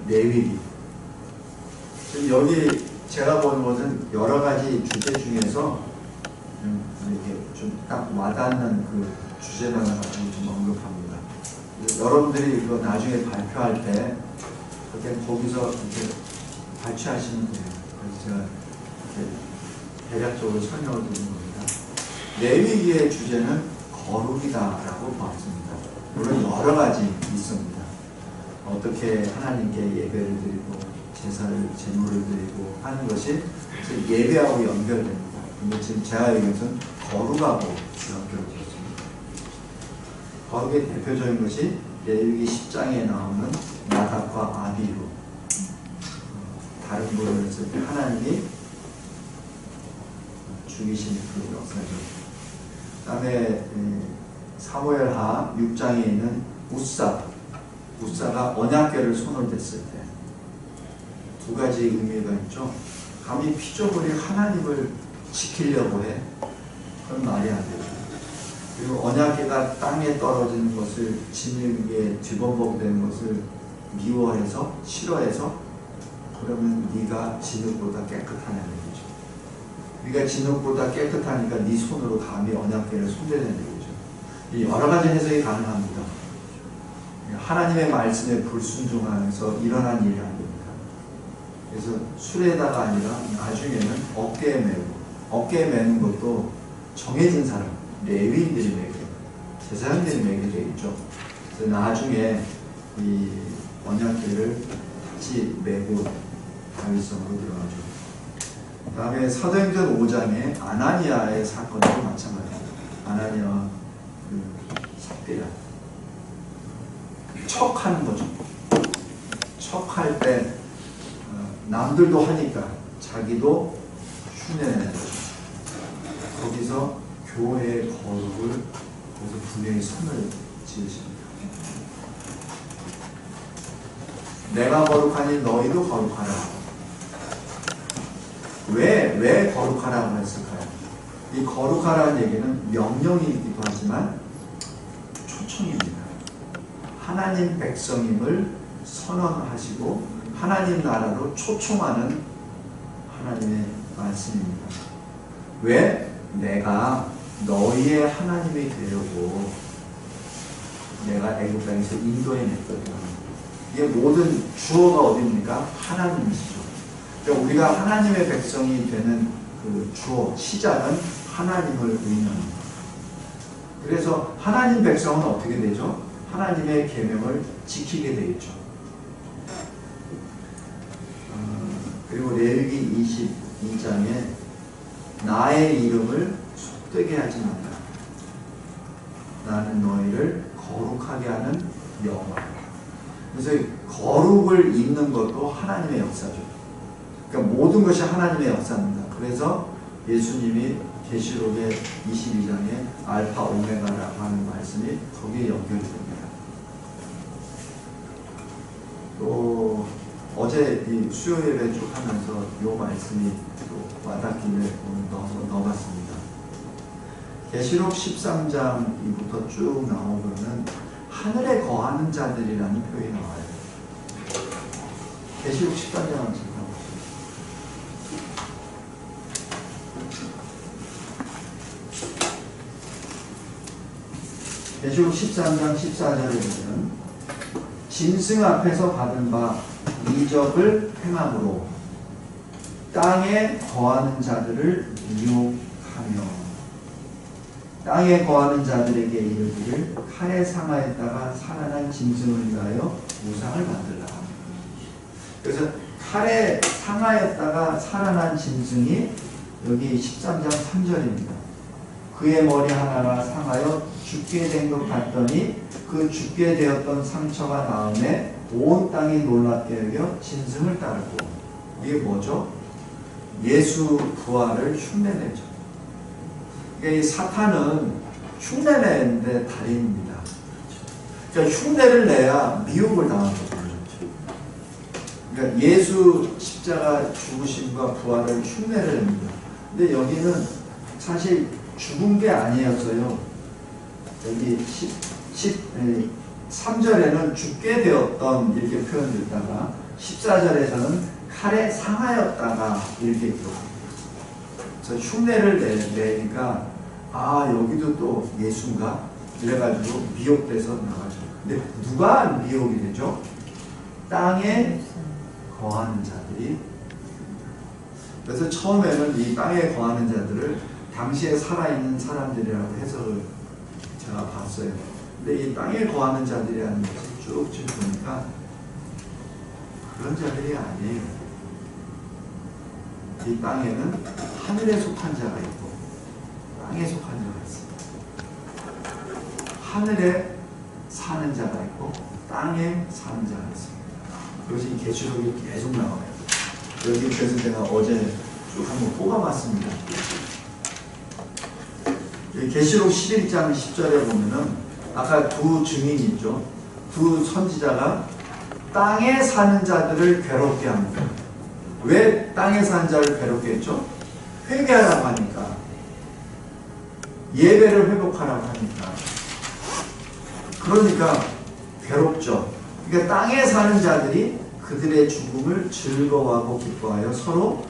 레위기. 지금 여기 제가 본 것은 여러 가지 주제 중에서 이렇게 좀 딱 와닿는 그 주제만 가지고 좀 언급합니다. 여러분들이 이거 나중에 발표할 때 그렇게 거기서 이렇게 발췌하시면 돼요. 그래서 제가 이렇게 대략적으로 설명을 드리는 겁니다. 레위기의 주제는 거룩이다라고 보았습니다. 물론 여러 가지 있습니다. 어떻게 하나님께 예배를 드리고 제물을 드리고 하는 것이 예배하고 연결됩니다. 근데 지금 제가 얘기한 거룩하고 연결되어 있습니다. 거룩의 대표적인 것이 레위기 10장에 나오는 나답과 아비후. 다른 부분을 했을 때 하나님이 죽이신 그 역사죠. 그 다음에 사무엘하 6장에 있는 우사가 언약궤를 손을 댔을 때 두 가지 의미가 있죠. 감히 피조물이 하나님을 지키려고 해. 그건 말이 안 되죠. 그리고 언약궤가 땅에 떨어지는 것을 진흙에 뒤범벅이 되는 것을 미워해서 싫어해서 그러면 네가 진흙보다 깨끗하냐는 얘기죠. 네가 진흙보다 깨끗하니까 네 손으로 감히 언약궤를 손대는 얘기죠. 여러 가지 해석이 가능합니다. 하나님의 말씀에 불순종하면서 일어난 일이 아닙니다. 그래서 술에다가 아니라 나중에는 어깨에 매는 것도 정해진 사람, 레위인들이 매게, 제사장들이 매게 되어 있죠. 그래서 나중에 이 언약궤를 같이 메고 다윗성으로 들어가죠. 그 다음에 사도행전 5장에 아나니아의 사건도 마찬가지입니다. 아나니아와 삽비라 척하는 거죠. 척할 때 남들도 하니까 자기도 흉내내는 거죠. 거기서 교회의 거룩을 거기서 분명히 선을 지으십니다. 내가 거룩하니 너희도 거룩하라. 왜 거룩하라고 했을까요? 이 거룩하라는 얘기는 명령이기도 하지만 초청입니다. 하나님 백성임을 선언하시고 하나님 나라로 초청하는 하나님의 말씀입니다. 왜? 내가 너희의 하나님이 되려고 내가 애굽 땅에서 인도해냈거든요. 이게 모든 주어가 어디입니까? 하나님이시죠. 그러니까 우리가 하나님의 백성이 되는 그 주어, 시작은 하나님을 의미합니다. 그래서 하나님 백성은 어떻게 되죠? 하나님의 계명을 지키게 되겠죠. 그리고 레위기 22장에 나의 이름을 속되게 하지 말라. 나는 너희를 거룩하게 하는 여호와. 그래서 거룩을 잇는 것도 하나님의 역사죠. 그러니까 모든 것이 하나님의 역사입니다. 그래서 예수님이 계시록의 22장에 알파 오메가라고 하는 말씀이 거기에 연결이 됩니다. 또 어제 이 수요 예배 쭉 하면서 이 말씀이 또 와닿기를 오늘 넣어봤습니다. 계시록 13장부터 쭉 나오면은 하늘에 거하는 자들이라는 표현이 나와요. 계시록 13장을 지금 계시록 13장 14절에 보면 짐승 앞에서 받은 바 이적을 행함으로 땅에 거하는 자들을 미혹하며 땅에 거하는 자들에게 이르기를 칼에 상하였다가 살아난 짐승을 위하여 우상을 만들라. 그래서 칼에 상하였다가 살아난 짐승이 여기 13장 3절입니다. 그의 머리 하나가 상하여 죽게 된 것 같더니 그 죽게 되었던 상처가 나음에 온 땅이 놀랍게 여겨 짐승을 따르고. 이게 뭐죠? 예수 부활을 흉내내죠. 그러니까 이 사탄은 흉내내는데 달인입니다. 그러니까 흉내를 내야 미혹을 당하는 거죠. 그러니까 예수 십자가 죽으심과 부활을 흉내를 냅니다. 근데 여기는 사실 죽은 게 아니었어요. 여기 13절에는 죽게 되었던 이렇게 표현됐다가 14절에서는 칼에 상하였다가 이렇게 기록합니다. 그래서 흉내를 내니까 아 여기도 또 예수인가? 이래가지고 미혹돼서 나가죠. 근데 누가 미혹이 되죠? 땅에 거하는 자들이. 그래서 처음에는 이 땅에 거하는 자들을 당시에 살아있는 사람들이라고 해석을 제가 봤어요. 근데 이 땅에 거하는 자들이라는 것을 쭉 보니까 그런 자들이 아니에요. 이 땅에는 하늘에 속한 자가 있고 땅에 속한 자가 있습니다. 하늘에 사는 자가 있고 땅에 사는 자가 있습니다. 이것이 계시록이 계속 나와요. 여기 그래서 제가 어제 쭉 한번 뽑아봤습니다. 계시록 11장 10절에 보면은 아까 두 증인이 있죠. 두 선지자가 땅에 사는 자들을 괴롭게 합니다. 왜 땅에 사는 자를 괴롭게 했죠? 회개하라고 하니까. 예배를 회복하라고 하니까. 그러니까 괴롭죠. 그러니까 땅에 사는 자들이 그들의 죽음을 즐거워하고 기뻐하여 서로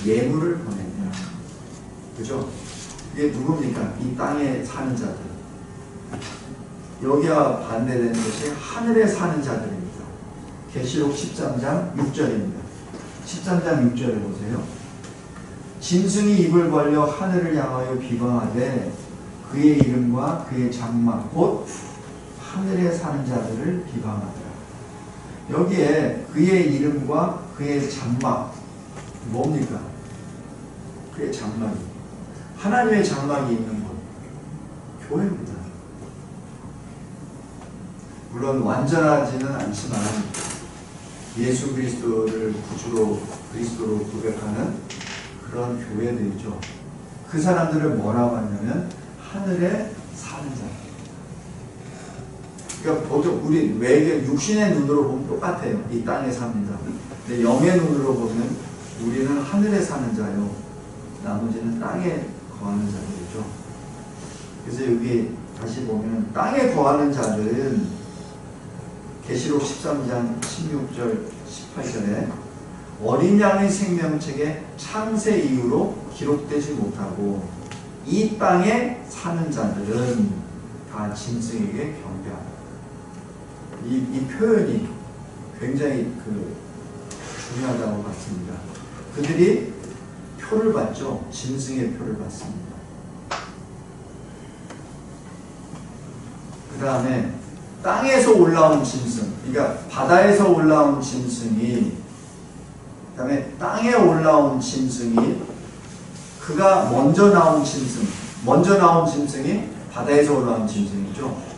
예물을 보냅니다. 그죠? 이게 누굽니까? 이 땅에 사는 자들. 여기와 반대되는 것이 하늘에 사는 자들입니다. 계시록 13장 6절입니다. 13장 6절에 보세요. 짐승이 입을 벌려 하늘을 향하여 비방하되 그의 이름과 그의 장막 곧 하늘에 사는 자들을 비방하더라. 여기에 그의 이름과 그의 장막 뭡니까? 그의 장막이 하나님의 장막이 있는 곳 교회입니다. 물론 완전하지는 않지만 예수 그리스도를 구주로 그리스도로 고백하는 그런 교회들이죠. 그 사람들을 뭐라고 하냐면 하늘에 사는 자. 그러니까 보통 우리 외계 육신의 눈으로 보면 똑같아요. 이 땅에 삽니다. 근데 영의 눈으로 보면 우리는 하늘에 사는 자요. 나머지는 땅에 거하는 자들이죠. 그래서 여기 다시 보면 땅에 거하는 자들은 계시록 13장 16절 18절에 어린 양의 생명책에 창세 이후로 기록되지 못하고 이 땅에 사는 자들은 다 짐승에게 경배한다. 이 표현이 굉장히 중요하다고 봤습니다. 그들이 표를 받죠. 짐승의 표를 받습니다. 그 다음에 땅에서 올라온 짐승, 그러니까 바다에서 올라온 짐승이, 그 다음에 땅에 올라온 짐승이, 그가 먼저 나온 짐승, 먼저 나온 짐승이 바다에서 올라온 짐승이죠.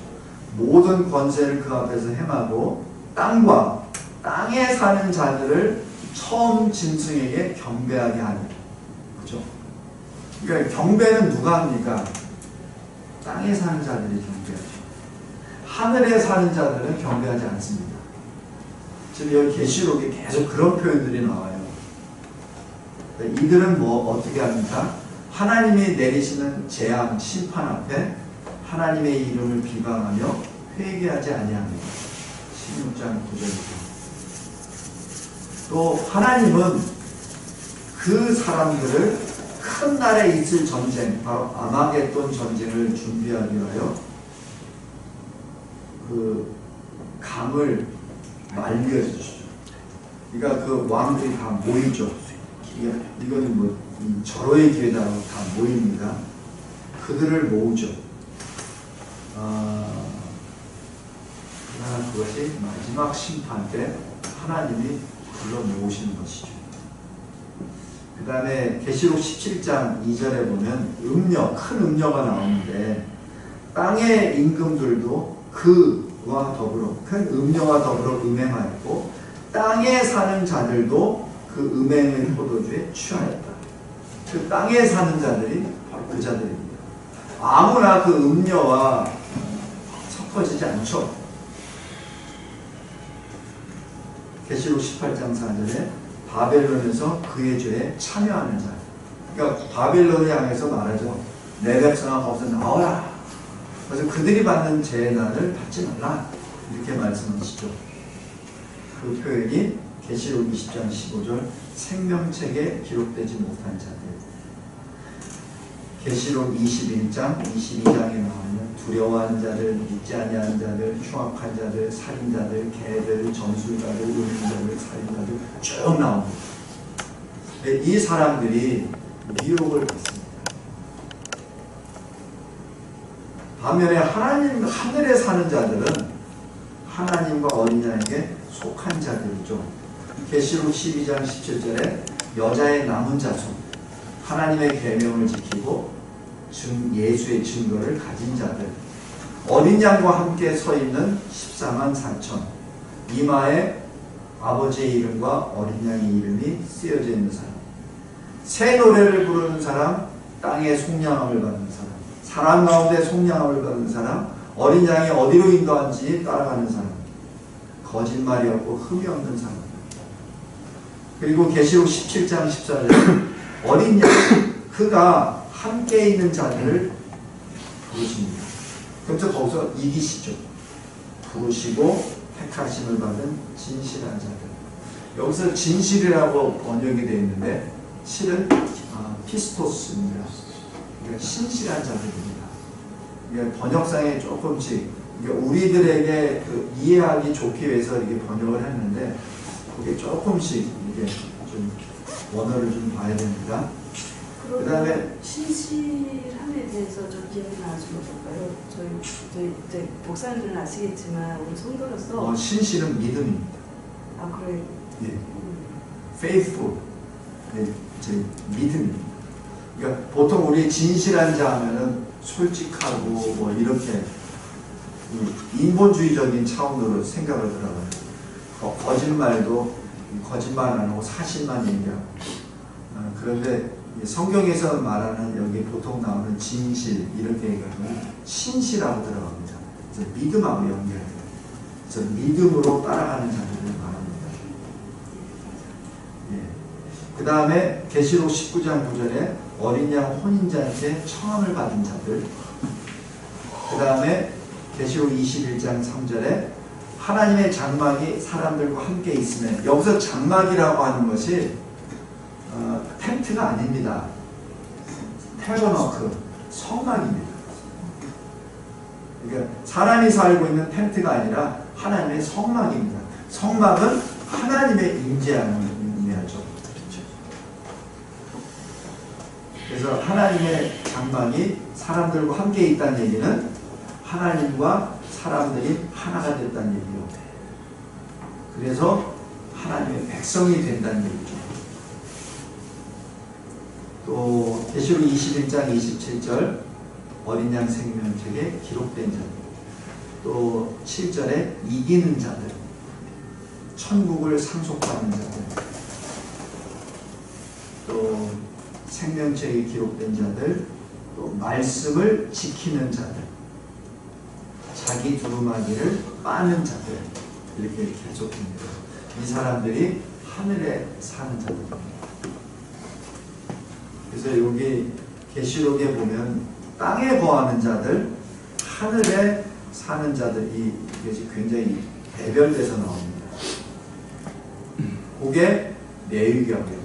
모든 권세를 그 앞에서 행하고 땅과 땅에 사는 자들을 처음 짐승에게 경배하게 하는, 그죠? 그러니까 경배는 누가 합니까? 땅에 사는 자들이 경배하죠. 하늘에 사는 자들은 경배하지 않습니다. 지금 여기 계시록에 계속 그런 표현들이 나와요. 이들은 어떻게 합니까? 하나님이 내리시는 재앙, 심판 앞에 하나님의 이름을 비방하며 회개하지 아니합니다. 16장 9절이죠. 또 하나님은 그 사람들을 큰 날에 있을 전쟁, 바로 아마겟돈 전쟁을 준비하기 위하여 그 강을 만들어 주시죠. 그러니까 그 왕들이 다 모이죠. 이거는 절호의 기회다라고 다 모입니다. 그들을 모으죠. 그러나 그것이 마지막 심판 때 하나님이 불러 모으시는 것이죠. 그 다음에 계시록 17장 2절에 보면 큰 음녀가 나오는데 땅의 임금들도 그와 더불어 큰 음녀와 더불어 음행하였고 땅에 사는 자들도 그 음행의 포도주에 취하였다. 그 땅에 사는 자들이 바로 그 자들입니다. 아무나 그 음녀와 섞어지지 않죠. 계시록 18장 4절에 바벨론에서 그의 죄에 참여하는 자. 그러니까 바벨론을 향해서 말하죠. 내 백성아 거기서 나와라. 그래서 그들이 받는 재난을 받지 말라. 이렇게 말씀하시죠. 그 표현이 계시록 20장 15절 생명책에 기록되지 못한 자들. 계시록 21장 22장에 나오면 두려워한 자들, 믿지 아니한 자들, 흉악한 자들, 살인자들, 개들, 전술가들, 음행자들, 살인자들 쭉 나옵니다. 이 사람들이 미혹을 받습니다. 반면에 하나님 하늘에 사는 자들은 하나님과 어린 양에게 속한 자들이죠. 계시록 12장 17절에 여자의 남은 자손, 하나님의 계명을 지키고 예수의 증거를 가진 자들, 어린 양과 함께 서 있는 14만 4천, 이마에 아버지의 이름과 어린 양의 이름이 쓰여져 있는 사람, 새 노래를 부르는 사람, 땅에 속량함을 받는 사람, 사람 가운데 속량함을 받는 사람, 어린 양이 어디로 인도한지 따라가는 사람, 거짓말이 없고 흠이 없는 사람. 그리고 계시록 17장 14절에 어린 양, 그가 함께 있는 자들을 부르십니다. 그래서 거기서 이기시죠. 부르시고 택하심을 받은 진실한 자들. 여기서 진실이라고 번역이 되어 있는데 실은 피스토스입니다. 그러니까 신실한 자들입니다. 그러니까 번역상에 조금씩 우리들에게 이해하기 좋기 위해서 이렇게 번역을 했는데 그게 조금씩 이게 좀 원어를 좀 봐야 됩니다. 그 다음에 신실함에 대해서 좀 기억나 좀 볼까요? 저희 목사님들은 아시겠지만 우리 성도로서 신실은 믿음입니다. 아 그래요? 예. faithful, 믿음입니다. 그러니까 보통 우리 진실한 자 하면은 솔직하고 뭐 이렇게 인본주의적인 차원으로 생각을 들어가요. 거짓말도 거짓말 안 하고 사실만 얘기하고. 그런데 성경에서 말하는 여기 보통 나오는 진실 이렇게 얘기하면 신실하고 들어갑니다. 그래서 믿음하고 연결해요. 그래서 믿음으로 따라가는 자들을 말합니다. 예. 그 다음에 계시록 19장 9절에 어린 양 혼인잔치에 청함을 받은 자들. 그 다음에 계시록 21장 3절에 하나님의 장막이 사람들과 함께 있으면, 여기서 장막이라고 하는 것이 텐트가 아닙니다. 태버너크, 성막입니다. 그러니까 사람이 살고 있는 텐트가 아니라 하나님의 성막입니다. 성막은 하나님의 임재함을 의미하죠. 그래서 하나님의 장막이 사람들과 함께 있다는 얘기는 하나님과 사람들이 하나가 됐다는 얘기요. 그래서 하나님의 백성이 된다는 얘기죠. 또 계시록 21장 27절 어린 양 생명책에 기록된 자들, 또 7절에 이기는 자들, 천국을 상속받는 자들, 또 생명책에 기록된 자들, 또 말씀을 지키는 자들, 자기 두루마기를 빠는 자들, 이렇게 계속됩니다. 이 사람들이 하늘에 사는 자들입니다. 그래서 여기 계시록에 보면 땅에 거하는 자들, 하늘에 사는 자들이 굉장히 배별돼서 나옵니다. 그게 레위기하고 이렇게.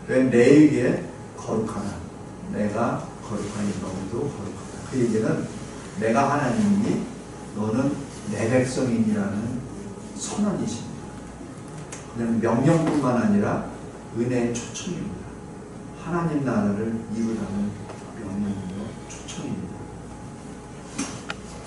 왜 레위기에 거룩하다. 내가 거룩하니 너희도 거룩하다. 그 얘기는 내가 하나님이니 너는 내 백성이니라는 선언이십니다. 그냥 명령뿐만 아니라 은혜의 초청입니다. 하나님 나라를 이루라는